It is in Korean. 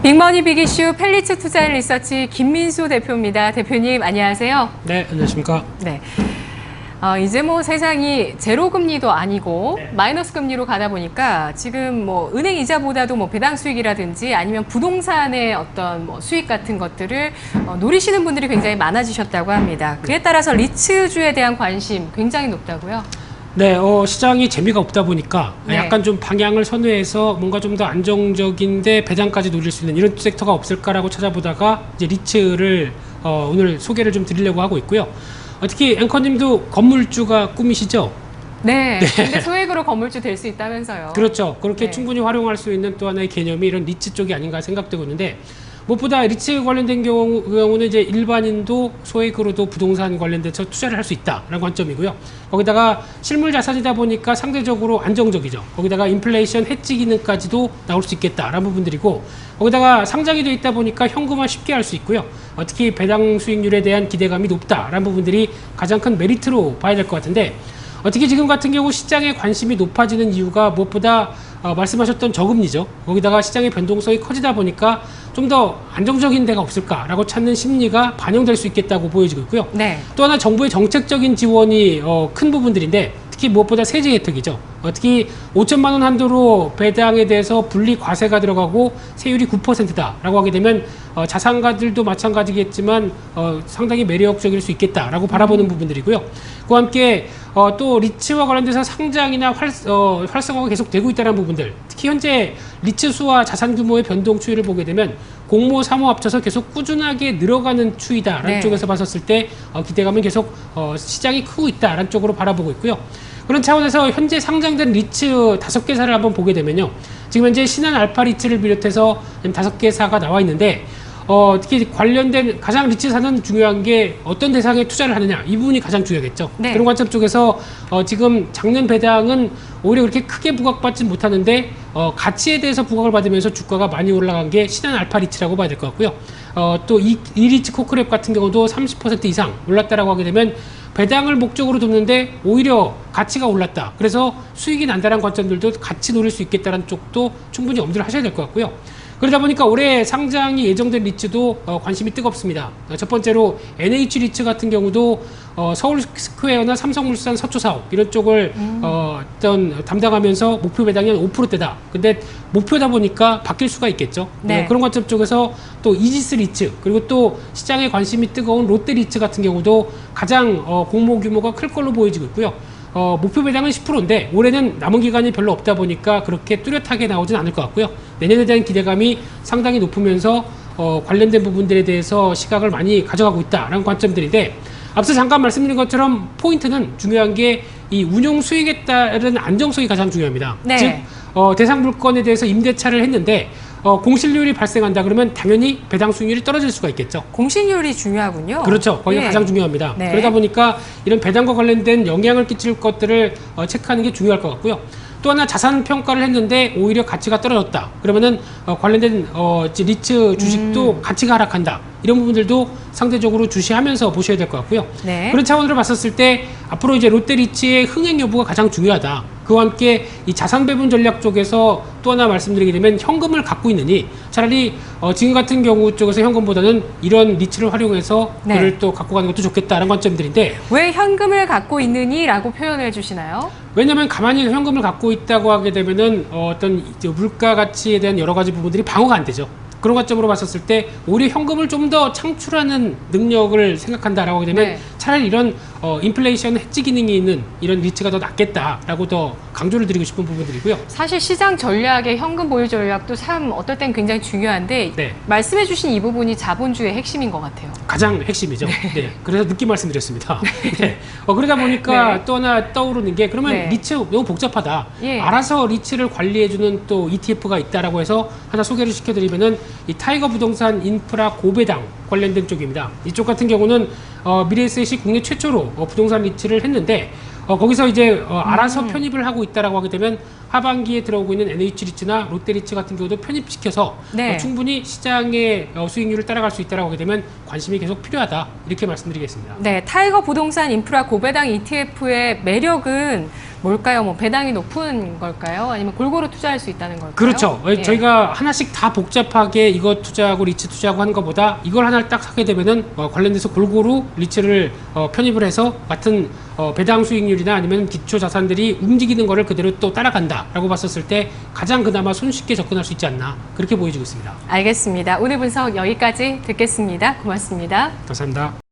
빅머니 빅이슈 펠리츠 투자 리서치 김민수 대표입니다. 대표님 안녕하세요. 네, 안녕하십니까. 네. 이제 뭐 세상이 제로 금리도 아니고 마이너스 금리로 가다 보니까 지금 뭐 은행 이자보다도 뭐 배당 수익이라든지 아니면 부동산의 어떤 뭐 수익 같은 것들을 노리시는 분들이 굉장히 많아지셨다고 합니다. 그에 따라서 리츠주에 대한 관심 굉장히 높다고요? 네, 시장이 재미가 없다 보니까 네. 약간 좀 방향을 선회해서 뭔가 좀 더 안정적인데 배당까지 노릴 수 있는 이런 섹터가 없을까라고 찾아보다가 이제 리츠를 오늘 소개를 좀 드리려고 하고 있고요. 특히 앵커님도 건물주가 꿈이시죠? 네. 근데 소액으로 건물주 될 수 있다면서요. 그렇죠. 그렇게 네. 충분히 활용할 수 있는 또 하나의 개념이 이런 리츠 쪽이 아닌가 생각되고 있는데, 무엇보다 리츠 관련된 경우는 이제 일반인도 소액으로도 부동산 관련돼서 투자를 할 수 있다라는 관점이고요. 거기다가 실물 자산이다 보니까 상대적으로 안정적이죠. 거기다가 인플레이션 해지 기능까지도 나올 수 있겠다라는 부분들이고, 거기다가 상장이 돼 있다 보니까 현금화 쉽게 할 수 있고요. 특히 배당 수익률에 대한 기대감이 높다라는 부분들이 가장 큰 메리트로 봐야 될 것 같은데, 특히 지금 같은 경우 시장의 관심이 높아지는 이유가 무엇보다 말씀하셨던 저금리죠. 거기다가 시장의 변동성이 커지다 보니까 좀 더 안정적인 데가 없을까라고 찾는 심리가 반영될 수 있겠다고 보여지고 있고요. 네. 또 하나 정부의 정책적인 지원이 큰 부분들인데, 특히 무엇보다 세제 혜택이죠. 특히 5천만 원 한도로 배당에 대해서 분리 과세가 들어가고 세율이 9%다라고 하게 되면 자산가들도 마찬가지겠지만 상당히 매력적일 수 있겠다라고 바라보는 부분들이고요. 그와 함께 또 리츠와 관련돼서 상장이나 활성화가 계속 되고 있다는 부분들, 특히 현재 리츠 수와 자산 규모의 변동 추이를 보게 되면 공모, 사모 합쳐서 계속 꾸준하게 늘어가는 추이다라는 네. 쪽에서 봤었을 때 기대감은 계속 시장이 크고 있다라는 쪽으로 바라보고 있고요. 그런 차원에서 현재 상장된 리츠 5개사를 한번 보게 되면요. 지금 현재 신한 알파 리츠를 비롯해서 5개사가 나와 있는데, 특히 관련된 가장 리츠사는 중요한 게 어떤 대상에 투자를 하느냐, 이 부분이 가장 중요하겠죠. 네. 그런 관점 쪽에서 지금 작년 배당은 오히려 그렇게 크게 부각받지 못하는데 가치에 대해서 부각을 받으면서 주가가 많이 올라간 게 신한 알파 리츠라고 봐야 될 것 같고요. 또 이 리츠 코크랩 같은 경우도 30% 이상 올랐다라고 하게 되면 배당을 목적으로 뒀는데 오히려 가치가 올랐다. 그래서 수익이 난다는 관점들도 같이 노릴 수 있겠다는 쪽도 충분히 엄두를 하셔야 될 것 같고요. 그러다 보니까 올해 상장이 예정된 리츠도 관심이 뜨겁습니다. 첫 번째로 NH 리츠 같은 경우도 서울 스퀘어나 삼성물산 서초사업 이런 쪽을 담당하면서 목표 배당이 한 5%대다. 근데 목표다 보니까 바뀔 수가 있겠죠. 네. 그런 관점 쪽에서 또 이지스 리츠, 그리고 또 시장에 관심이 뜨거운 롯데 리츠 같은 경우도 가장 공모 규모가 클 걸로 보여지고 있고요. 목표 배당은 10%인데 올해는 남은 기간이 별로 없다 보니까 그렇게 뚜렷하게 나오진 않을 것 같고요. 내년에 대한 기대감이 상당히 높으면서 관련된 부분들에 대해서 시각을 많이 가져가고 있다라는 관점들인데, 앞서 잠깐 말씀드린 것처럼 포인트는 중요한 게 이 운용 수익에 따른 안정성이 가장 중요합니다. 네. 즉 대상 물건에 대해서 임대차를 했는데 공실률이 발생한다 그러면 당연히 배당 수익률이 떨어질 수가 있겠죠. 공신률이 중요하군요. 그렇죠. 거기가 예. 가장 중요합니다. 네. 그러다 보니까 이런 배당과 관련된 영향을 끼칠 것들을 체크하는 게 중요할 것 같고요. 또 하나 자산 평가를 했는데 오히려 가치가 떨어졌다. 그러면은 관련된 리츠 주식도 가치가 하락한다. 이런 부분들도 상대적으로 주시하면서 보셔야 될 것 같고요. 네. 그런 차원으로 봤었을 때 앞으로 이제 롯데 리츠의 흥행 여부가 가장 중요하다. 그와 함께 이 자산 배분 전략 쪽에서 또 하나 말씀드리게 되면 현금을 갖고 있느니 차라리 지금 같은 경우 쪽에서 현금보다는 이런 리츠를 활용해서 네. 그를 또 갖고 가는 것도 좋겠다는 관점들인데, 왜 현금을 갖고 있느니라고 표현을 해주시나요? 왜냐하면 가만히 현금을 갖고 있다고 하게 되면은 어떤 물가 가치에 대한 여러 가지 부분들이 방어가 안 되죠. 그런 관점으로 봤었을 때 오히려 현금을 좀 더 창출하는 능력을 생각한다라고 하게 되면 네. 차라리 이런 인플레이션 해지 기능이 있는 이런 리츠가 더 낫겠다라고 더 강조를 드리고 싶은 부분들이고요. 사실 시장 전략의 현금 보유 전략도 참 어떨 땐 굉장히 중요한데 네. 말씀해 주신 이 부분이 자본주의 핵심인 것 같아요. 가장 핵심이죠. 네. 그래서 늦게 말씀드렸습니다. 네. 그러다 보니까 네. 또 하나 떠오르는 게, 그러면 네. 리츠 너무 복잡하다. 예. 알아서 리츠를 관리해주는 또 ETF가 있다라고 해서 하나 소개를 시켜드리면은 이 타이거 부동산 인프라 고배당 관련된 쪽입니다. 이쪽 같은 경우는 미래에셋이 국내 최초로 부동산 리츠를 했는데, 거기서 이제 알아서 편입을 하고 있다라고 하게 되면 하반기에 들어오고 있는 NH 리츠나 롯데 리츠 같은 경우도 편입시켜서 네. 충분히 시장의 수익률을 따라갈 수 있다라고 하게 되면 관심이 계속 필요하다, 이렇게 말씀드리겠습니다. 네, 타이거 부동산 인프라 고배당 ETF의 매력은 뭘까요? 뭐 배당이 높은 걸까요? 아니면 골고루 투자할 수 있다는 걸까요? 그렇죠. 예. 저희가 하나씩 다 복잡하게 이거 투자하고 리츠 투자하고 하는 것보다 이걸 하나를 딱 하게 되면은 관련돼서 골고루 리츠를 편입을 해서 같은 배당 수익률이나 아니면 기초 자산들이 움직이는 거를 그대로 또 따라간다라고 봤었을 때 가장 그나마 손쉽게 접근할 수 있지 않나 그렇게 보여지고 있습니다. 알겠습니다. 오늘 분석 여기까지 듣겠습니다. 고맙습니다. 감사합니다.